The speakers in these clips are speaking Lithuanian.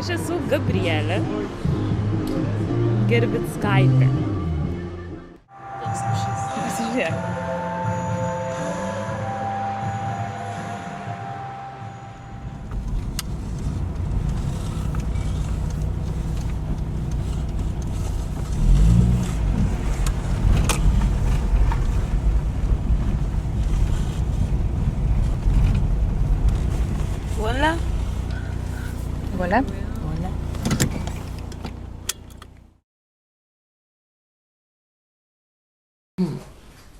Aš esu Gabrielė Gervickaitė. Pasižiūrėk. Voilà. Voilà. Voilà.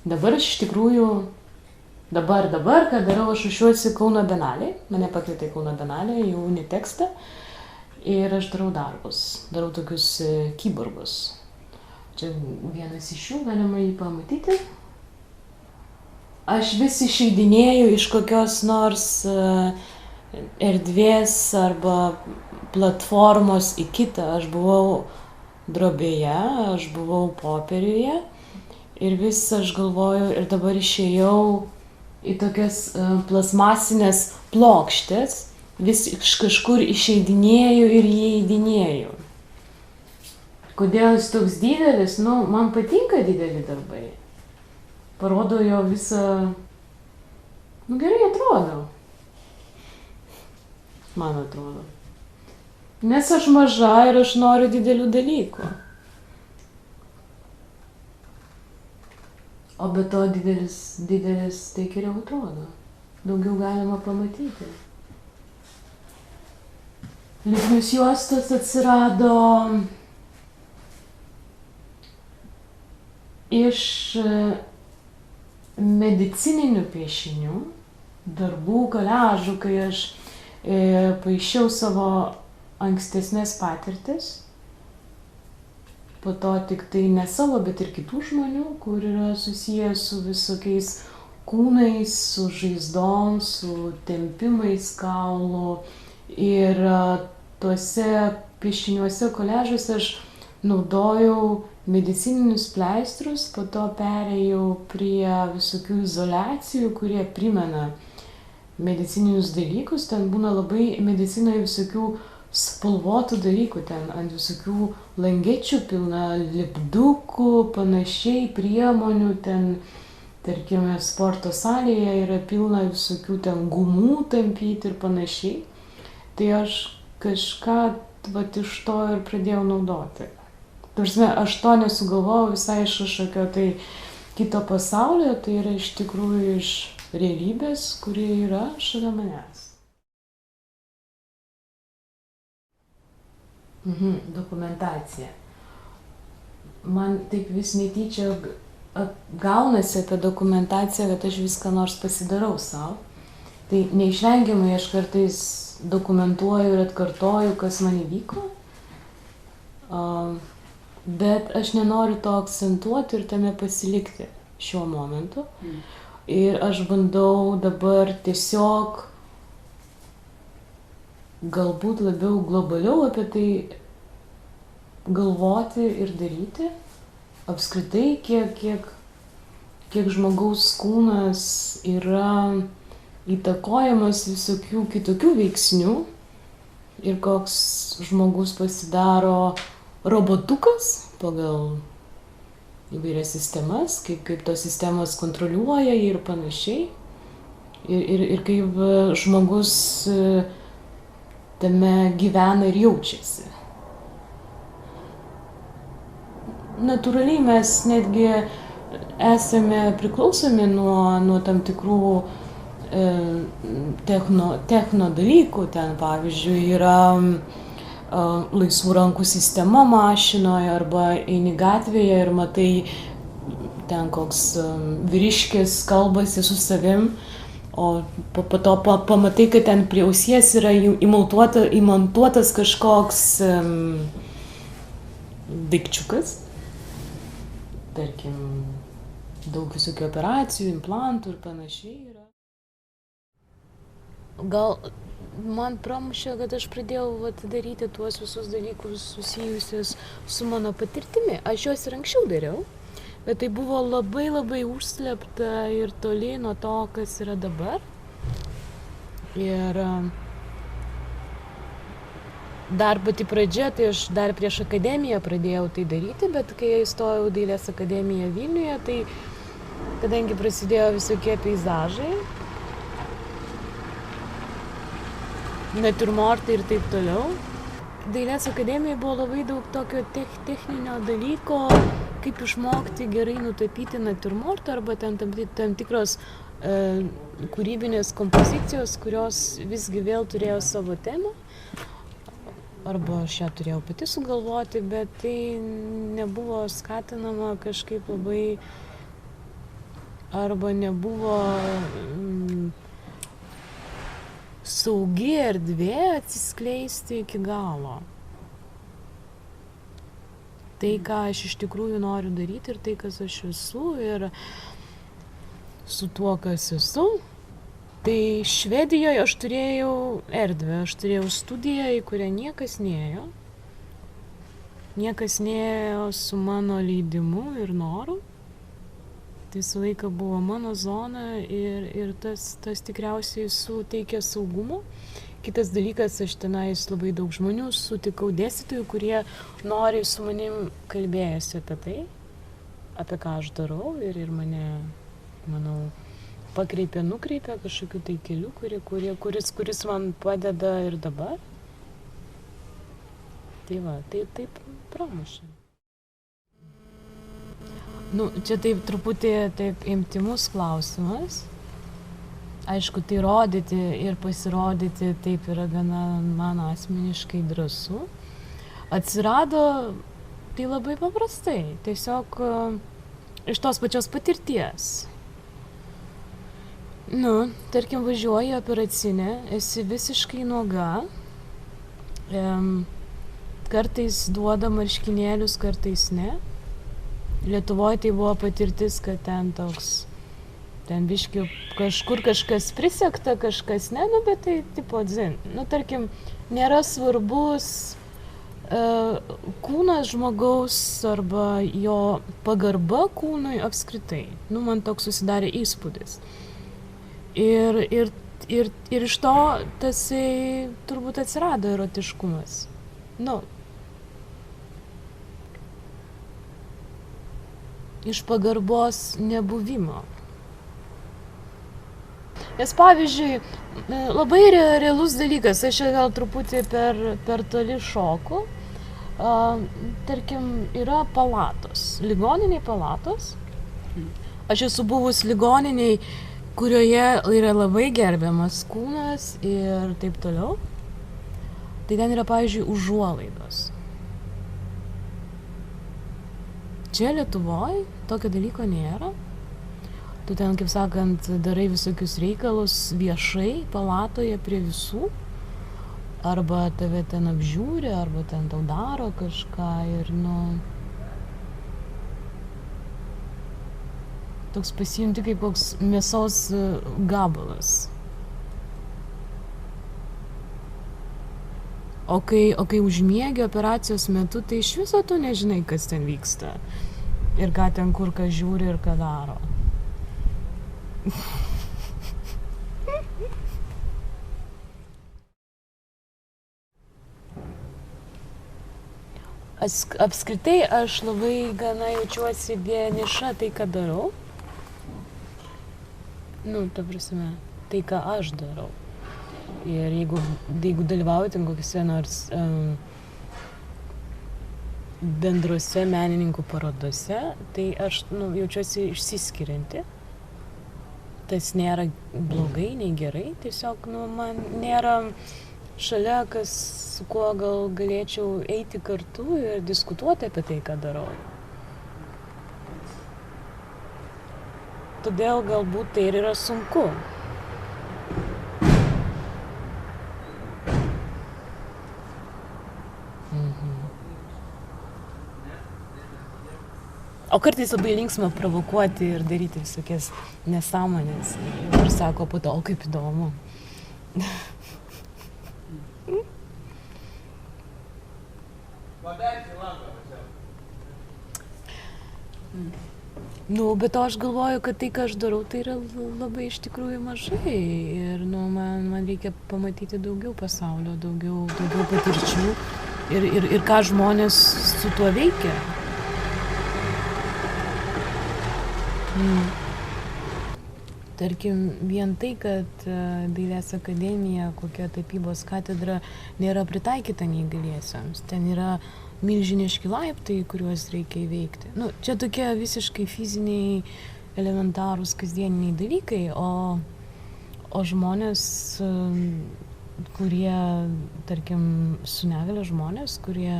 Dabar aš iš tikrųjų, dabar, ką darau, aš ruošiuosi Kauno Bienalei. Mane pakvietė į Kauno Bienalę, į Unitekstą. Ir aš darau darbus, darau tokius kiborgus. Čia vienas iš jų, galima jį pamatyti. Aš vis išeidinėju iš kokios nors erdvės arba platformos į kitą. Aš buvau drobėje, aš buvau popieriuje ir vis aš galvoju ir dabar išėjau į tokias plastmasinės plokštės, vis iš kažkur išeidinėju ir įeidinėju. Kodėl jis toks didelis? Nu, man patinka dideli darbai. Parodo jo visą... Nu, gerai atrodo. Man atrodo. Nes aš maža ir aš noriu didelių dalykų. O be to didelis tai geriau atrodo. Daugiau galima pamatyti. Lipnios juostos atsirado iš medicininių piešinių, darbų, koliažų, kai aš paišiau savo ankstesnės patirtis. Po to tik tai ne savo, bet ir kitų žmonių, kur yra susiję su visokiais kūnais, su žaizdom, su tempimais kaulų. Ir tuose piešiniuose, koliažuose aš naudojau medicininius pleistrus, po to perėjau prie visokių izoliacijų, kurie primena medicininius dalykus. Ten būna labai medicinoje visokių spalvotų dalykų, ten ant visokių langečių pilna lipdukų, panašiai priemonių, ten, tarkime, sporto salėje yra pilna visokių ten gumų tampyti ir panašiai. Tai aš kažką vat iš to ir pradėjau naudoti. Tarsime, aš to nesugalvojau visai iš kažkokio tai kito pasaulio, tai yra iš tikrųjų iš realybės, kuri yra šalia manęs. Dokumentacija. Man taip vis netyčia gaunasi apie dokumentaciją, kad aš viską nors pasidarau savo. Tai neišvengiamai aš kartais dokumentuoju ir atkartoju, kas man įvyko. Bet aš nenoriu to akcentuoti ir tame pasilikti šiuo momentu. Ir aš bandau dabar tiesiog galbūt labiau globaliau apie tai galvoti ir daryti. Apskritai, kiek žmogaus kūnas yra įtakojamas visokių kitokių veiksnių ir koks žmogus pasidaro robotukas pagal įvairias sistemas, kaip tos sistemos kontroliuoja ir panašiai. Ir kaip žmogus tame gyvena ir jaučiasi. Natūraliai mes netgi esame priklausomi nuo tam tikrų techno dalykų, ten pavyzdžiui yra laisvų rankų sistema mašinoje arba eini gatvėje ir matai ten koks vyriškis kalbasi su savim, o po to pamatai, kad ten prie ausies yra įmontuotas kažkoks daikčiukas, tarkim, daug visokių operacijų, implantų ir panašiai yra. Gal man pramušė, kad aš pradėjau daryti tuos visus dalykus susijusius su mano patirtimi. Aš juos ir anksčiau dariau, bet tai buvo labai labai užslėpta ir toli nuo to, kas yra dabar. Ir dar pati pradžia, tai aš dar prieš akademiją pradėjau tai daryti, bet kai įstojau į Dailės akademiją Vilniuje, tai kadangi prasidėjo visokie peizažai, natiurmortai ir taip toliau. Dailės akademijoje buvo labai daug tokio techninio dalyko, kaip išmokti gerai nutapyti natiurmortą arba ten tam tikros kūrybinės kompozicijos, kurios visgi vėl turėjo savo temą. Arba aš ją turėjau pati sugalvoti, bet tai nebuvo skatinama kažkaip labai, arba nebuvo saugi erdvė atsiskleisti iki galo. Tai, ką aš iš tikrųjų noriu daryti ir tai, kas aš esu ir su tuo, kas esu. Tai Švedijoje aš turėjau erdvę, aš turėjau studiją, į kurią niekas nėjo. Niekas nėjo su mano leidimu ir noru. Tai visą laiką buvo mano zona ir tas tikriausiai suteikia saugumo. Kitas dalykas, aš tenais labai daug žmonių sutikau, dėstytojų, kurie noriai su manim kalbėjosi apie tai, apie ką aš darau ir mane, manau, nukreipė kažkokiu tai keliu, kuris man padeda ir dabar. Tai va, taip pramušė. Čia taip truputį taip intymus klausimas. Aišku, tai rodyti ir pasirodyti taip yra gana man asmeniškai drąsu. Atsirado tai labai paprastai, tiesiog iš tos pačios patirties. Tarkim, važiuoji į operacinę, esi visiškai nuoga, kartais duoda marškinėlius, kartais ne. Lietuvoje tai buvo patirtis, kad ten biški kažkur kažkas prisegta, kažkas ne, bet tai tipo dzin. Tarkim, nėra svarbus kūnas žmogaus arba jo pagarba kūnui apskritai. Man toks susidarė įspūdis. Ir iš to tasai turbūt atsirado erotiškumas. Iš pagarbos nebuvimo. Nes pavyzdžiui, labai realus dalykas, aš gal truputį per toli šoku. Tarkim, yra palatos, ligoniniai palatos. Aš esu buvus ligoniniai, kurioje yra labai gerbiamas kūnas ir taip toliau. Tai ten yra, pavyzdžiui, užuolaidos. Čia Lietuvoje tokio dalyko nėra. Tu ten, kaip sakant, darai visokius reikalus viešai, palatoje prie visų. Arba tave ten apžiūri, arba ten tau daro kažką ir, toks pasijunti kaip koks mėsos gabalas. O kai užmiegi operacijos metu, tai iš viso tu nežinai, kas ten vyksta. Ir ką ten kur kas žiūri ir ką daro. Apskritai aš labai gana jaučiuosi vieniša tai, ką darau. Ta prasme, tai, ką aš darau. Ir jeigu dalyvauju ten kokiuose nors bendruose menininkų parodose, tai aš jaučiuosi išsiskirianti. tas nėra blogai, nei gerai, tiesiog, man nėra šalia, su kuo gal galėčiau eiti kartu ir diskutuoti apie tai, ką darau. Todėl galbūt tai ir yra sunku. O kartais labai linksma provokuoti ir daryti visokias nesąmonės. Ir sako po to, kaip įdomu. Bet aš galvoju, kad tai, ką aš darau, tai yra labai iš tikrųjų mažai. Ir man reikia pamatyti daugiau pasaulio, daugiau patirčių ir ką žmonės su tuo veikia. Tarkim, vien tai, kad Dailės akademija, kokia tapybos katedra nėra pritaikyta neįgaliesiems. Ten yra milžiniški laiptai, kuriuos reikia įveikti. Čia tokie visiškai fiziniai, elementarūs, kasdieniniai dalykai, o žmonės, kurie, tarkim, su negalia žmonės, kurie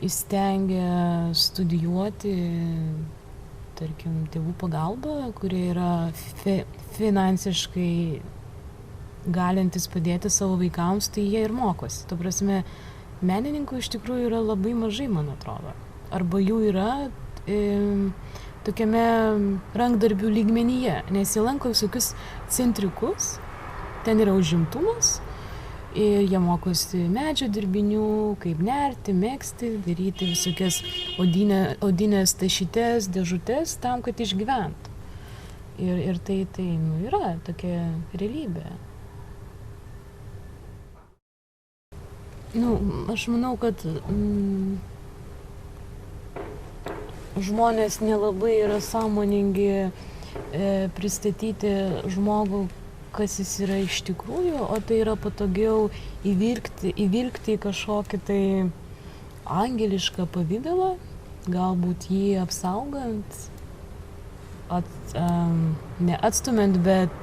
įstengia studijuoti, tarkim, tėvų pagalbą, kurie yra finansiškai galintys padėti savo vaikams, tai jie ir mokosi. Ta prasme, menininkų iš tikrųjų yra labai mažai, man atrodo. Arba jų yra tokiame rankdarbių lygmenyje, nes jie lanko visokius centrikus, ten yra užimtumas, ir jie mokosi medžio dirbinių, kaip nerti, megzti, daryti visokias odinės tašytes, dėžutes tam, kad išgyventų. Ir tai yra tokia realybė. Aš manau, kad žmonės nelabai yra sąmoningi pristatyti žmogų, kas jis yra iš tikrųjų, o tai yra patogiau įvilkti į kažkokį tai angelišką pavidalą, galbūt jį apsaugant, ne atstumiant, bet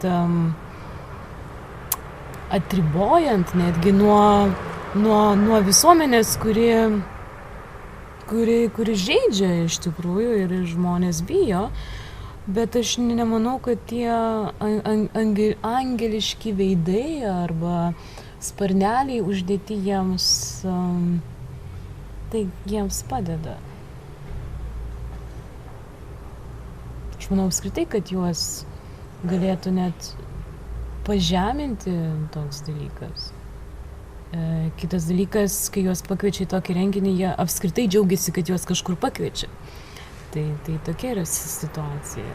atribojant netgi nuo visuomenės, kuri žeidžia iš tikrųjų ir žmonės bijo. Bet aš nemanau, kad tie angeliški veidai arba sparneliai uždėti jiems, tai jiems padeda. Aš manau apskritai, kad juos galėtų net pažeminti toks dalykas. Kitas dalykas, kai juos pakviečia į tokį renginį, jie apskritai džiaugiasi, kad juos kažkur pakviečia. Tai tokia yra situacija.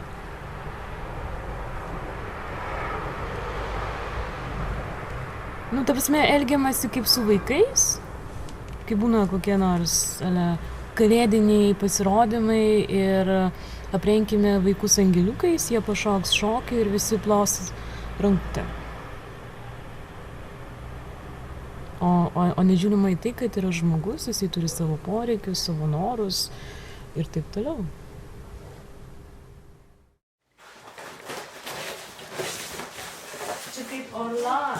Ta prasme, elgiamasi kaip su vaikais, kai būna kokie nors kalėdiniai pasirodymai ir aprenkime vaikus angeliukais, jie pašoks šokį ir visi plos rankutėm. O nežiūrima į tai, kad yra žmogus, jisai turi savo poreikius, savo norus ir taip toliau. Čia kaip orla.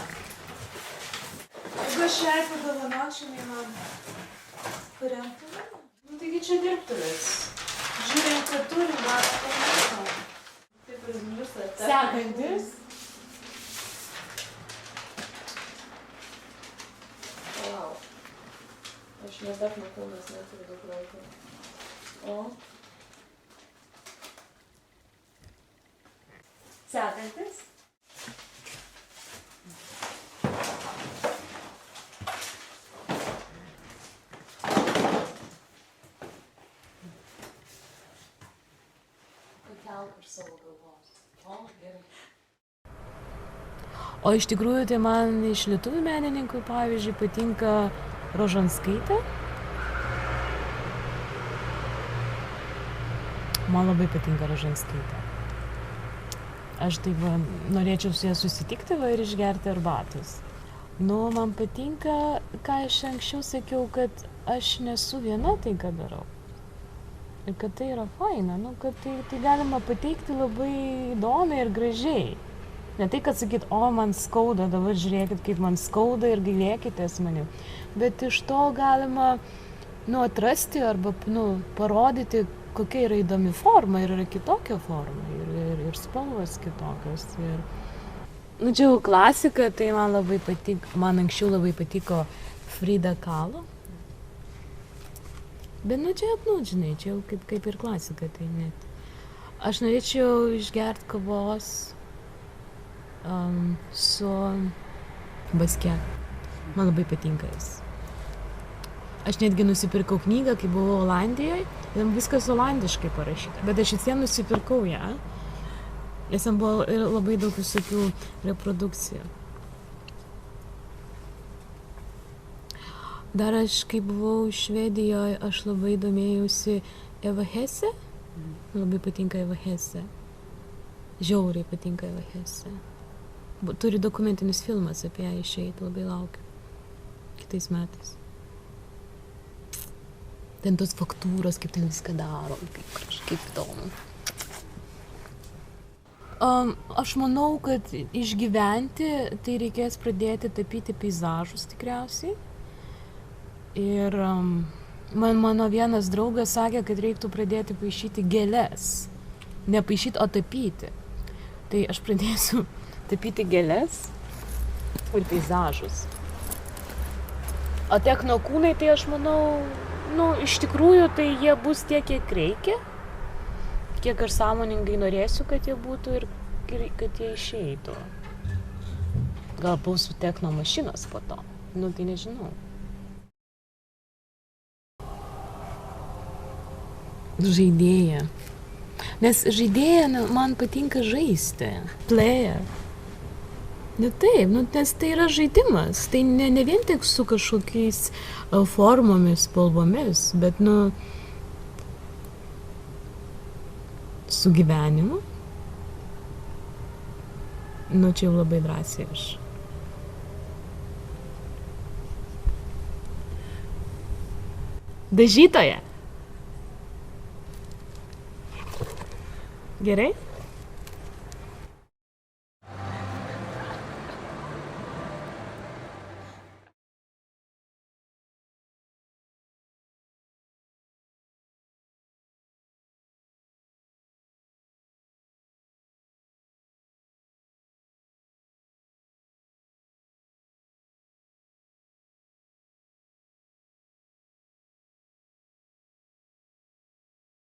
Jeigu aš jai padovanočiau, nei man paremtų. Taigi čia dirbtuvės. Žiūrėjau, kad turi matą. Taip ir visą. Sekantis. Wow. Aš nebet matau, nes neturiu daug laiko. Sekantis. Pakelk iš savo galvos. Gerai. O iš tikrųjų, tai man iš lietuvių menininkų, pavyzdžiui, patinka Rožanskaitė. Man labai patinka Rožanskaitė. Aš taip norėčiau su ja susitikti ir išgerti arbatos. Man patinka, ką aš anksčiau sakiau, kad aš nesu viena tai, ką darau. Ir kad tai yra faina, nu, kad tai galima pateikti labai įdomiai ir gražiai. Ne tai, kad sakyt, o man skauda, dabar žiūrėkit, kaip man skauda ir gailėkitės manim. Bet iš to galima, nu, atrasti arba, nu, parodyti, kokia yra įdomi forma ir yra kitokia forma ir spalvos kitokios. Ir... Nu, čia jau klasika, tai man labai patiko, man anksčiau labai patiko Frida Kahlo. Bet, nu, čia, nu, žinai, čia jau kaip ir klasika, tai net. Aš norėčiau išgerti kavos su Baske. Man labai patinka jis. Aš netgi nusipirkau knygą, kai buvau Olandijoje, ir viskas olandiškai parašyta, bet aš visiems nusipirkau ją, nes ten buvo ir labai daug visokių reprodukcijų. Dar aš, kai buvau Švedijoje, aš labai domėjausi Eva Hesse. Labai patinka Eva Hesse. Žiauriai patinka Eva Hesse. Turi dokumentinis filmas apie ją išeiti, labai laukiu. Kitais metais. Ten tos faktūros, kaip ten viską daro, kaip įdomu. Aš manau, kad išgyventi, tai reikės pradėti tapyti peizažus tikriausiai. Ir mano vienas draugas sakė, kad reiktų pradėti paišyti gėles. Ne paišyti, o tapyti. Tai aš pradėsiu tapyti gėles ir peizažus. O technokūnai, tai aš manau, nu, iš tikrųjų, tai jie bus tiek, kiek reikia. Kiek aš sąmoningai norėsiu, kad jie būtų ir kad jie išeitų. Gal būsiu techno mašinos po to. Nu, tai nežinau. Žaidėja. Nes žaidėja, man patinka žaisti. Player. Nu taip, nes tai yra žaidimas. Tai ne vien tik su kažkokiais formomis, spalvomis, bet, su gyvenimu. Čia jau labai drąsiai aš. Dažytoja. Gerai?